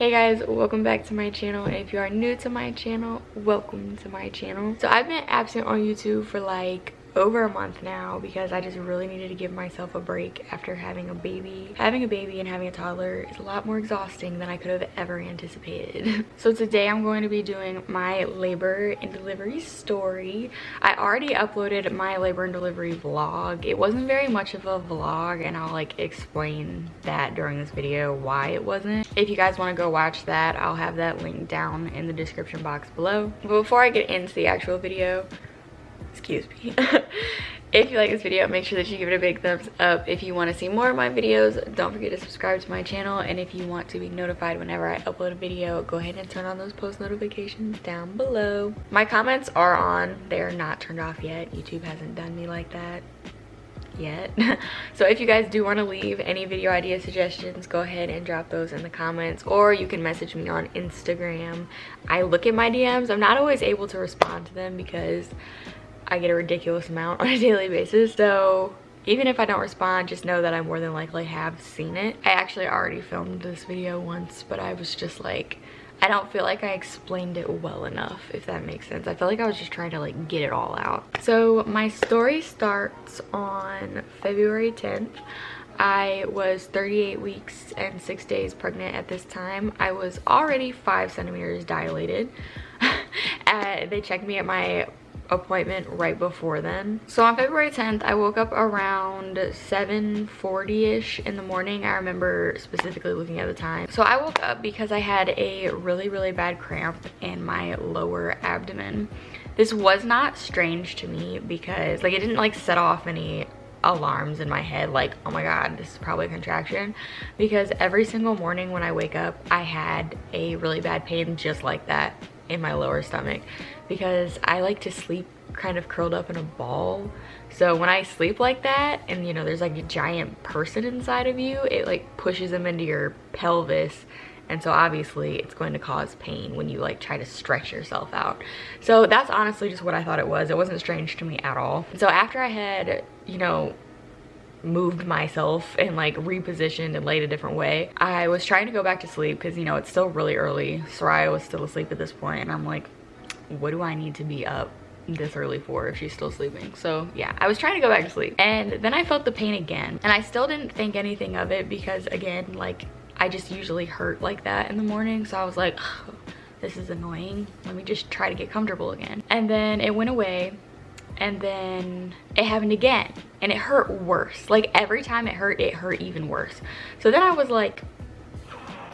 Hey guys, welcome back to my channel. And if you are new to my channel, welcome to my channel. So I've been absent on YouTube for like over a month now because I just really needed to give myself a break after having a baby. Having a baby and having a toddler is a lot more exhausting than I could have ever anticipated. So today I'm going to be doing my labor and delivery story. I already uploaded my labor and delivery vlog. It wasn't very much of a vlog, and I'll like explain that during this video why it wasn't. If you guys want to go watch that, I'll have that link down in the description box below. But before I get into the actual video, excuse me, if you like this video, make sure that you give it a big thumbs up. If you want to see more of my videos, don't forget to subscribe to my channel. And if you want to be notified whenever I upload a video, go ahead and turn on those post notifications down below. My comments are on. They're not turned off yet. YouTube hasn't done me like that yet. So if you guys do want to leave any video idea suggestions, go ahead and drop those in the comments, or you can message me on Instagram. I look at my DMs. I'm not always able to respond to them because I get a ridiculous amount on a daily basis. So even if I don't respond, just know that I more than likely have seen it. I actually already filmed this video once, but I was just like, I don't feel like I explained it well enough, if that makes sense. I feel like I was just trying to like get it all out. So my story starts on February 10th. I was 38 weeks and 6 days pregnant at this time. I was already 5 centimeters dilated. They checked me at my appointment right before then. So on February 10th, I woke up around 7:40ish in the morning. I remember specifically looking at the time. So I woke up because I had a really bad cramp in my lower abdomen. This was not strange to me because like it didn't like set off any alarms in my head like, oh my god, this is probably a contraction, because every single morning when I wake up, I had a really bad pain just like that in my lower stomach, because I like to sleep kind of curled up in a ball. So when I sleep like that, and you know there's like a giant person inside of you, it like pushes them into your pelvis, and so obviously it's going to cause pain when you like try to stretch yourself out. So that's honestly just what I thought it was. It wasn't strange to me at all. So after I had, you know, moved myself and like repositioned and laid a different way, I was trying to go back to sleep because, you know, it's still really early. Sariah was still asleep at this point, and I'm like, what do I need to be up this early for if she's still sleeping? So yeah, I was trying to go back to sleep, and then I felt the pain again, and I still didn't think anything of it because again, like I just usually hurt like that in the morning. So I was like, oh, this is annoying, let me just try to get comfortable again. And then it went away, and then it happened again, and it hurt worse. Like every time it hurt even worse. So then I was like,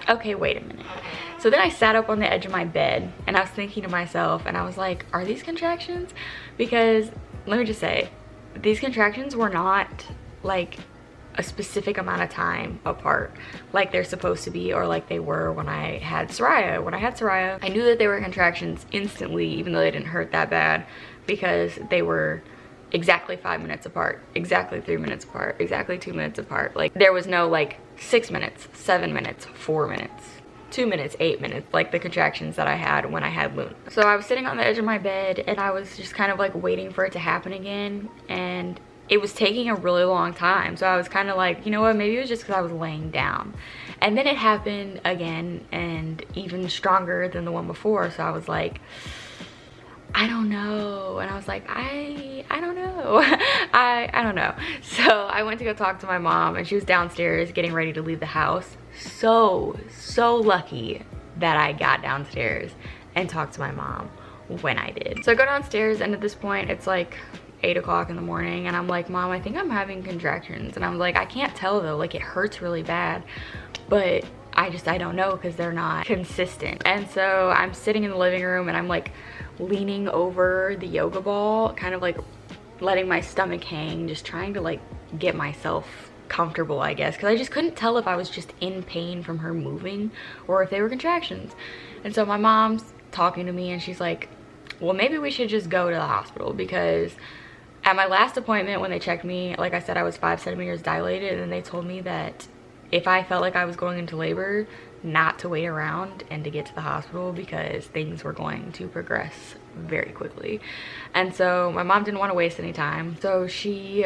okay, wait a minute. So then I sat up on the edge of my bed and I was thinking to myself, and I was like, are these contractions? Because let me just say, these contractions were not like a specific amount of time apart like they're supposed to be, or like they were when I had Sariah. When I had Sariah, I knew that they were contractions instantly, even though they didn't hurt that bad, because they were exactly 5 minutes apart, exactly 3 minutes apart, exactly 2 minutes apart. Like there was no like 6 minutes, 7 minutes, 4 minutes, 2 minutes, 8 minutes, like the contractions that I had when I had Luna. So I was sitting on the edge of my bed and I was just kind of like waiting for it to happen again, and it was taking a really long time. So I was kind of like, you know what, maybe it was just because I was laying down. And then it happened again, and even stronger than the one before. So I was like, I don't know. And I was like, I don't know. I don't know. So I went to go talk to my mom, and she was downstairs getting ready to leave the house. So lucky that I got downstairs and talked to my mom when I did. So I go downstairs, and at this point it's like 8 o'clock in the morning, and I'm like, Mom, I think I'm having contractions. And I'm like, I can't tell though, like it hurts really bad, but I don't know because they're not consistent. And so I'm sitting in the living room, and I'm like leaning over the yoga ball, kind of like letting my stomach hang, just trying to like get myself comfortable, I guess, because I just couldn't tell if I was just in pain from her moving or if they were contractions. And so my mom's talking to me, and she's like, well, maybe we should just go to the hospital, because at my last appointment when they checked me, like I said, I was 5 centimeters dilated, and they told me that if I felt like I was going into labor, not to wait around and to get to the hospital because things were going to progress very quickly. And so my mom didn't want to waste any time, so she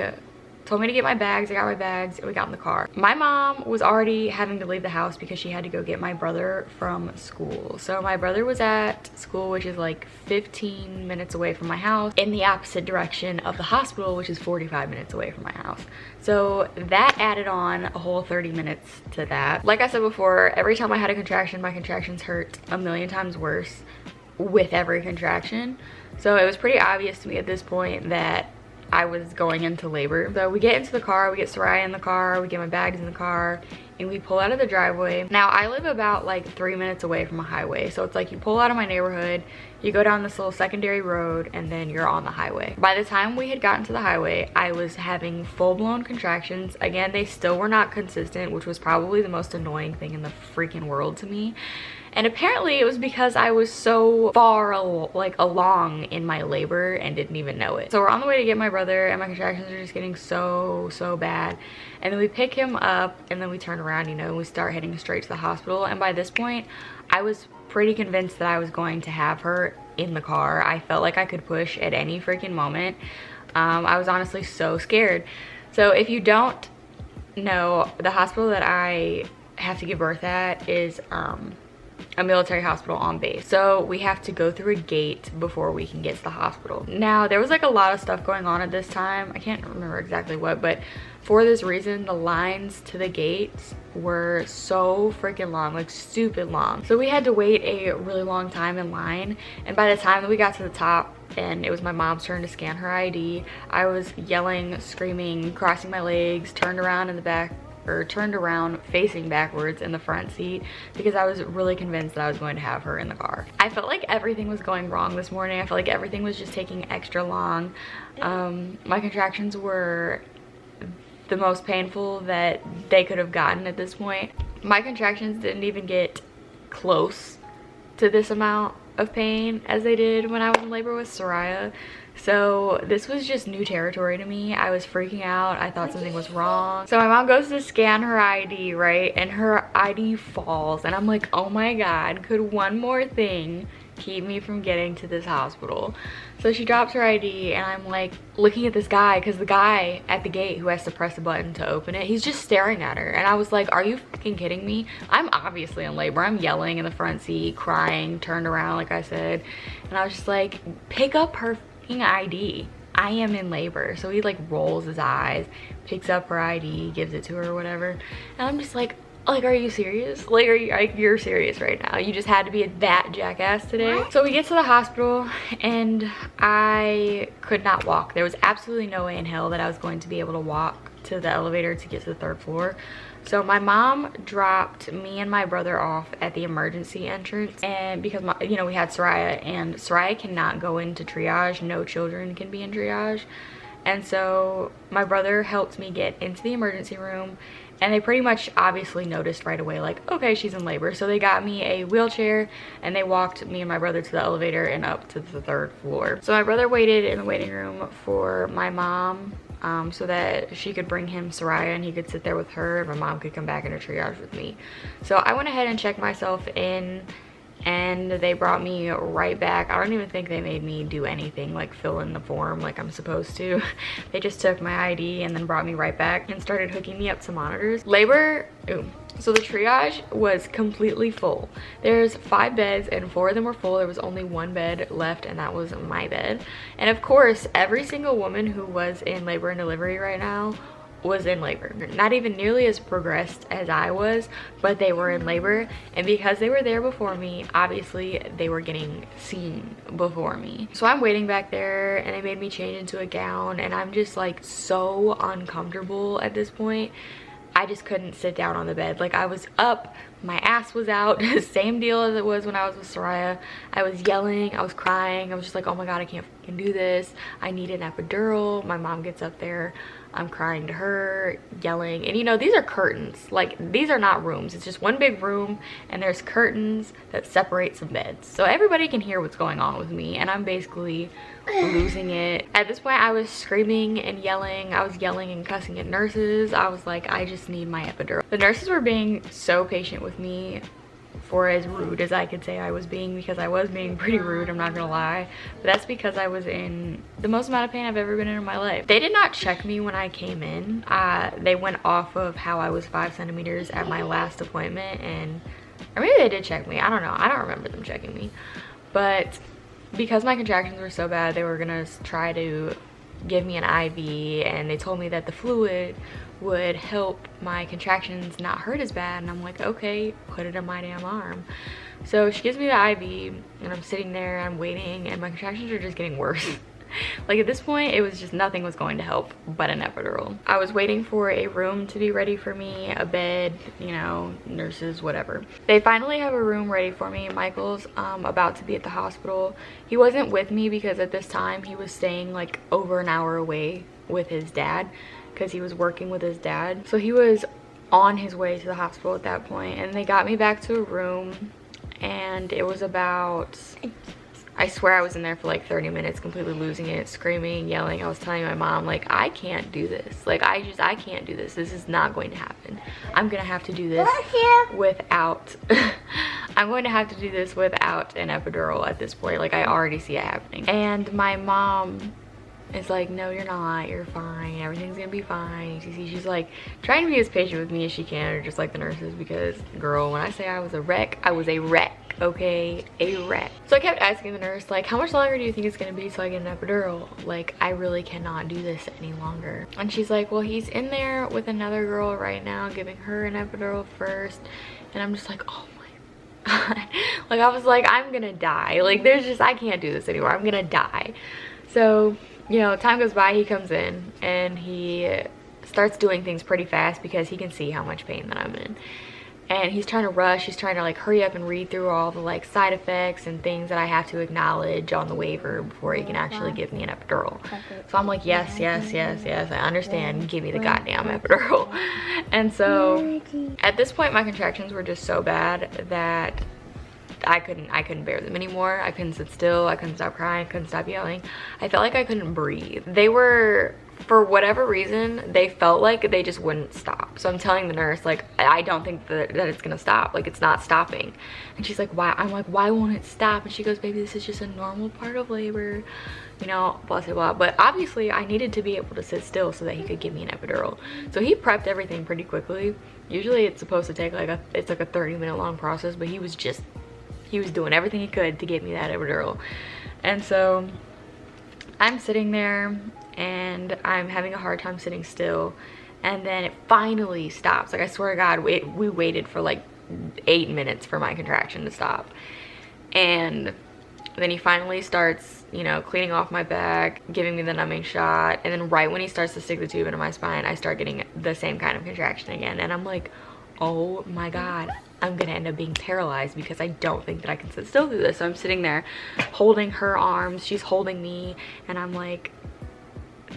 told me to get my bags. I got my bags and we got in the car. My mom was already having to leave the house because she had to go get my brother from school. So my brother was at school, which is like 15 minutes away from my house, in the opposite direction of the hospital, which is 45 minutes away from my house. So that added on a whole 30 minutes to that. Like I said before, every time I had a contraction, my contractions hurt a million times worse with every contraction. So it was pretty obvious to me at this point that I was going into labor. So we get into the car, we get Sariah in the car, we get my bags in the car, and we pull out of the driveway. Now I live about like 3 minutes away from a highway. So it's like you pull out of my neighborhood, you go down this little secondary road, and then you're on the highway. By the time we had gotten to the highway, I was having full-blown contractions. Again, they still were not consistent, which was probably the most annoying thing in the freaking world to me. And apparently it was because I was so far along in my labor and didn't even know it. So we're on the way to get my brother, and my contractions are just getting so bad. And then we pick him up, and then we turn around, you know, and we start heading straight to the hospital. And by this point, I was pretty convinced that I was going to have her in the car. I felt like I could push at any freaking moment. I was honestly so scared. So if you don't know, the hospital that I have to give birth at is a military hospital on base. So we have to go through a gate before we can get to the hospital. Now there was like a lot of stuff going on at this time. I can't remember exactly what, but for this reason, the lines to the gates were so freaking long, like stupid long. So we had to wait a really long time in line. And by the time that we got to the top and it was my mom's turn to scan her ID, I was yelling, screaming, crossing my legs, turned around in the back, or turned around facing backwards in the front seat, because I was really convinced that I was going to have her in the car. I felt like everything was going wrong this morning. I felt like everything was just taking extra long. My contractions were the most painful that they could have gotten at this point. My contractions didn't even get close to this amount of pain as they did when I was in labor with Sariah. So this was just new territory to me. I was freaking out. I thought something was wrong. So my mom goes to scan her ID, right? And her ID falls. And I'm like, oh my God, could one more thing keep me from getting to this hospital? So she drops her ID, and I'm like looking at this guy, because the guy at the gate who has to press a button to open it, he's just staring at her. And I was like, are you fucking kidding me? I'm obviously in labor. I'm yelling in the front seat, crying, turned around like I said. And I was just like, pick up her ID. I am in labor. So he like rolls his eyes, picks up her ID, gives it to her or whatever. And I'm just like, are you serious? Like, you're serious right now? You just had to be that jackass today? So we get to the hospital, and I could not walk. There was absolutely no way in hell that I was going to be able to walk to the elevator to get to the 3rd floor. So my mom dropped me and my brother off at the emergency entrance, and because we had Sariah, and Sariah cannot go into triage. No children can be in triage. And so my brother helped me get into the emergency room, and they pretty much obviously noticed right away, like, okay, she's in labor. So they got me a wheelchair, and they walked me and my brother to the elevator and up to the 3rd floor. So my brother waited in the waiting room for my mom, so that she could bring him Sariah and he could sit there with her, and my mom could come back into triage with me. So I went ahead and checked myself in, and they brought me right back. I don't even think they made me do anything like fill in the form like I'm supposed to. They just took my ID and then brought me right back and started hooking me up to monitors. Labor, so the triage was completely full. There's 5 beds and 4 of them were full. There was only 1 bed left, and that was my bed. And of course, every single woman who was in labor and delivery right now was in labor. Not even nearly as progressed as I was, but they were in labor. And because they were there before me, obviously they were getting seen before me. So I'm waiting back there, and they made me change into a gown, and I'm just like so uncomfortable at this point. I just couldn't sit down on the bed. Like, I was up, my ass was out, same deal as it was when I was with Sariah. I was yelling, I was crying, I was just like, oh my God, I can't fucking do this. I need an epidural. My mom gets up there, I'm crying to her, yelling. And these are curtains. Like, these are not rooms. It's just one big room, and there's curtains that separate some beds. So everybody can hear what's going on with me, and I'm basically losing it. At this point, I was screaming and yelling. I was yelling and cussing at nurses. I was like, I just need my epidural. The nurses were being so patient with me for as rude as I could say I was being, because I was being pretty rude, I'm not gonna lie. But that's because I was in the most amount of pain I've ever been in my life. They did not check me when I came in. They went off of how I was 5 centimeters at my last appointment, and or maybe they did check me, I don't know, I don't remember them checking me. But because my contractions were so bad, they were gonna try to give me an IV, and they told me that the fluid would help my contractions not hurt as bad, and I'm like, okay, put it in my damn arm. So she gives me the IV, and I'm sitting there, I'm waiting, and my contractions are just getting worse. Like at this point, it was just nothing was going to help but an epidural. I was waiting for a room to be ready for me, a bed, you know, nurses, whatever. They finally have a room ready for me. Michael's about to be at the hospital. He wasn't with me because at this time he was staying like over an hour away with his dad, because he was working with his dad. So he was on his way to the hospital at that point, and they got me back to a room, and it was about, I swear I was in there for like 30 minutes, completely losing it, screaming, yelling. I was telling my mom, like, I can't do this. Like, I can't do this. This is not going to happen. I'm gonna have to do this without, I'm going to have to do this without an epidural at this point. Like, I already see it happening. And my mom is like, no, you're not, you're fine, everything's gonna be fine. She's like trying to be as patient with me as she can, or just like the nurses, because girl, when I say I was a wreck, I was a wreck, okay, a wreck. So I kept asking the nurse, like, how much longer do you think it's gonna be till I get an epidural? Like, I really cannot do this any longer. And she's like, well, he's in there with another girl right now, giving her an epidural first. And I'm just like, oh my god. Like, I was like, I'm gonna die. Like, there's just, I can't do this anymore, I'm gonna die. So, you know, time goes by, he comes in, and he starts doing things pretty fast because he can see how much pain that I'm in. And he's trying to rush, he's trying to like hurry up and read through all the like side effects and things that I have to acknowledge on the waiver before he can actually give me an epidural. So I'm like, yes, yes, yes, yes, I understand, give me the goddamn epidural. And so at this point, my contractions were just so bad that I couldn't bear them anymore. I couldn't sit still, I couldn't stop crying, I couldn't stop yelling. I felt like I couldn't breathe. They were, for whatever reason, they felt like they just wouldn't stop. So I'm telling the nurse, like, I don't think that it's gonna stop, like, it's not stopping. And she's like, why? I'm like, why won't it stop? And she goes, baby, this is just a normal part of labor, you know, blah blah blah. But obviously I needed to be able to sit still so that he could give me an epidural. So he prepped everything pretty quickly. Usually it's supposed to take like it's like a 30-minute long process, but he was doing everything he could to get me that epidural. And so I'm sitting there and I'm having a hard time sitting still, and then it finally stops. Like, I swear to God, we waited for like 8 minutes for my contraction to stop. And then he finally starts, you know, cleaning off my back, giving me the numbing shot, and then right when he starts to stick the tube into my spine, I start getting the same kind of contraction again. And I'm like, oh my god, I'm gonna end up being paralyzed because I don't think that I can sit still through this. So I'm sitting there holding her arms, she's holding me, and I'm like,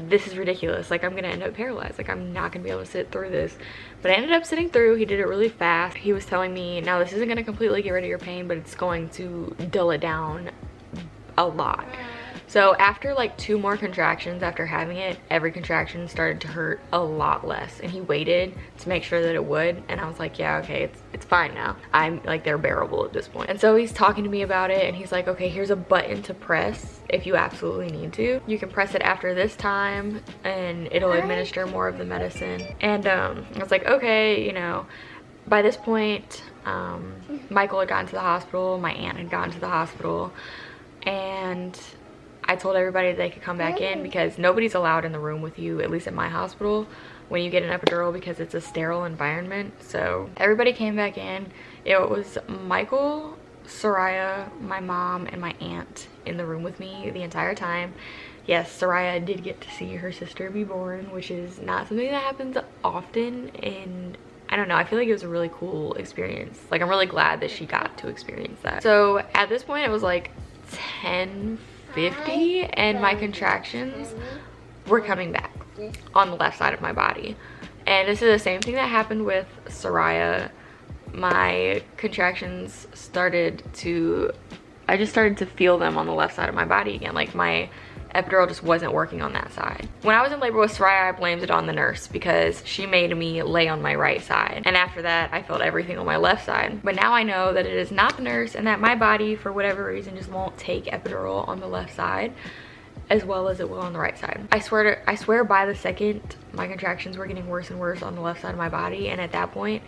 this is ridiculous. Like, I'm gonna end up paralyzed. Like, I'm not gonna be able to sit through this. But I ended up sitting through. He did it really fast. He was telling me, now this isn't gonna completely get rid of your pain, but it's going to dull it down a lot. So after like 2 more contractions after having it, every contraction started to hurt a lot less. And he waited to make sure that it would. And I was like, yeah, okay, it's fine now. I'm like, they're bearable at this point. And so he's talking to me about it, and he's like, okay, here's a button to press if you absolutely need to. You can press it after this time and it'll administer more of the medicine. And I was like, okay, you know. By this point, Michael had gotten to the hospital, my aunt had gotten to the hospital, and I told everybody that they could come back in because nobody's allowed in the room with you, at least at my hospital, when you get an epidural, because it's a sterile environment. So everybody came back in. It was Michael, Sariah, my mom, and my aunt in the room with me the entire time. Yes, Sariah did get to see her sister be born, which is not something that happens often, and I don't know, I feel like it was a really cool experience. Like, I'm really glad that she got to experience that. So at this point, it was like 10:50, and my contractions were coming back on the left side of my body. And this is the same thing that happened with Sariah. My contractions started to, I just started to feel them on the left side of my body again. Like, my epidural just wasn't working on that side. When I was in labor with Sariah, I blamed it on the nurse because she made me lay on my right side. And after that, I felt everything on my left side. But now I know that it is not the nurse and that my body, for whatever reason, just won't take epidural on the left side as well as it will on the right side. I swear by the second, my contractions were getting worse and worse on the left side of my body. And at that point,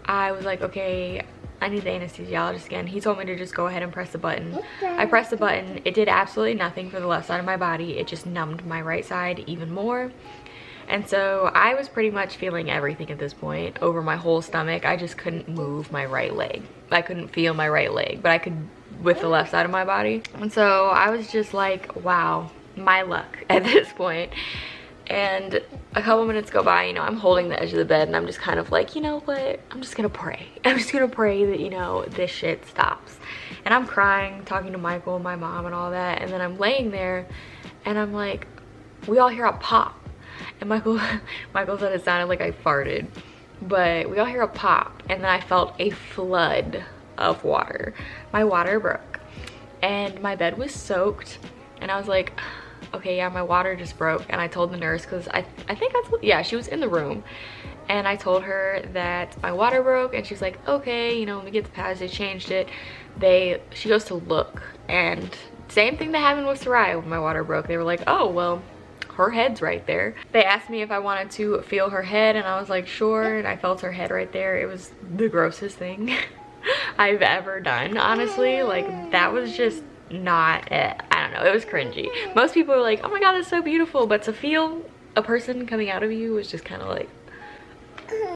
I was like, okay, I need the anesthesiologist again. He told me to just go ahead and press the button. I pressed the button. It did absolutely nothing for the left side of my body. It just numbed my right side even more. And so I was pretty much feeling everything at this point over my whole stomach. I just couldn't move my right leg. I couldn't feel my right leg, but I could with the left side of my body. And so I was just like, wow, my luck at this point. And a couple minutes go by, you know, I'm holding the edge of the bed and I'm just kind of like, you know what, I'm just gonna pray. I'm just gonna pray that, you know, this shit stops. And I'm crying, talking to Michael and my mom and all that. And then I'm laying there and I'm like, we all hear a pop. And Michael said it sounded like I farted. But we all hear a pop. And then I felt a flood of water. My water broke. And my bed was soaked. And I was like, okay, yeah, my water just broke. And I told the nurse, because I think yeah, she was in the room. And I told her that my water broke, and she's like, okay, you know, when we get the pads, they changed it. She goes to look, and same thing that happened with Sariah when my water broke. They were like, oh, well, her head's right there. They asked me if I wanted to feel her head, and I was like, sure. And I felt her head right there. It was the grossest thing I've ever done, honestly. Like, that was just not it. I don't know, it was cringy. Most people are like, oh my god, that's so beautiful, but to feel a person coming out of you was just kind of like.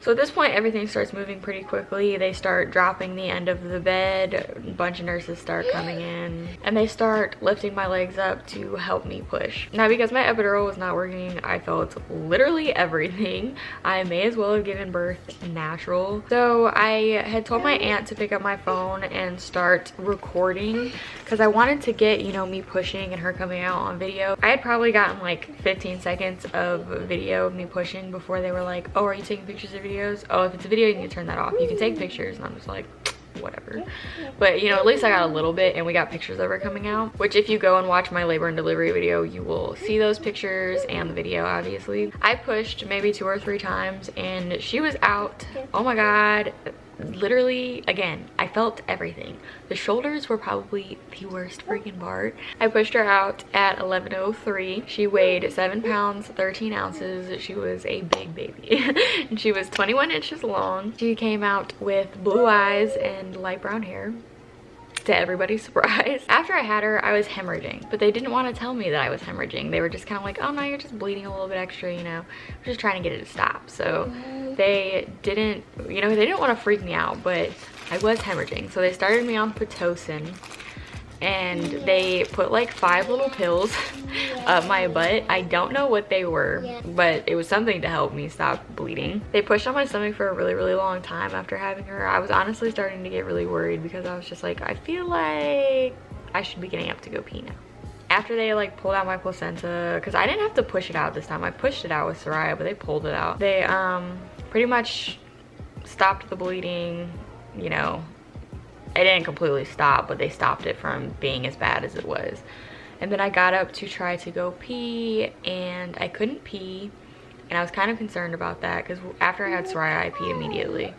So at this point, everything starts moving pretty quickly. They start dropping the end of the bed. A bunch of nurses start coming in and they start lifting my legs up to help me push. Now, because my epidural was not working, I felt literally everything. I may as well have given birth natural. So I had told my aunt to pick up my phone and start recording because I wanted to get, you know, me pushing and her coming out on video. I had probably gotten like 15 seconds of video of me pushing before they were like, oh, are you taking pictures of videos? Oh, if it's a video, you need to turn that off. You can take pictures. And I'm just like, whatever. But, you know, at least I got a little bit, and we got pictures of her coming out, which if you go and watch my labor and delivery video, you will see those pictures and the video, obviously. I pushed maybe 2 or 3 times and she was out. Oh my god. Literally, again, I felt everything. The shoulders were probably the worst freaking part. I pushed her out at 11:03. She weighed 7 pounds 13 ounces. She was a big baby. And she was 21 inches long. She came out with blue eyes and light brown hair, to everybody's surprise. After I had her, I was hemorrhaging, but they didn't want to tell me that I was hemorrhaging. They were just kind of like, oh no, you're just bleeding a little bit extra, you know. We're just trying to get it to stop. So they didn't, you know, they didn't want to freak me out, but I was hemorrhaging. So they started me on Pitocin, and they put like 5 little pills up my butt. I don't know what they were, but it was something to help me stop bleeding. They pushed on my stomach for a really, really long time after having her. I was honestly starting to get really worried because I was just like, I feel like I should be getting up to go pee now. After they like pulled out my placenta, because I didn't have to push it out this time. I pushed it out with Sariah, but they pulled it out. They pretty much stopped the bleeding, you know. It didn't completely stop, but they stopped it from being as bad as it was. And then I got up to try to go pee, and I couldn't pee. And I was kind of concerned about that because after I had Sariah, I peed immediately.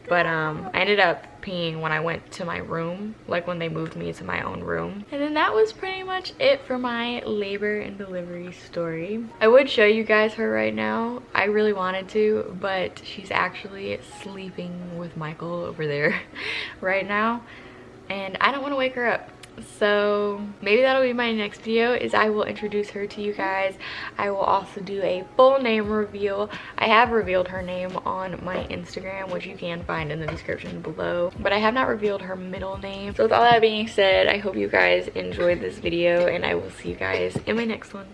But I ended up peeing when I went to my room, like when they moved me to my own room. And then that was pretty much it for my labor and delivery story. I would show you guys her right now. I really wanted to, but she's actually sleeping with Michael over there right now. And I don't want to wake her up. So maybe that'll be my next video, is I will introduce her to you guys. I will also do a full name reveal. I have revealed her name on my Instagram, which you can find in the description below, but I have not revealed her middle name. So with all that being said, I hope you guys enjoyed this video, and I will see you guys in my next one.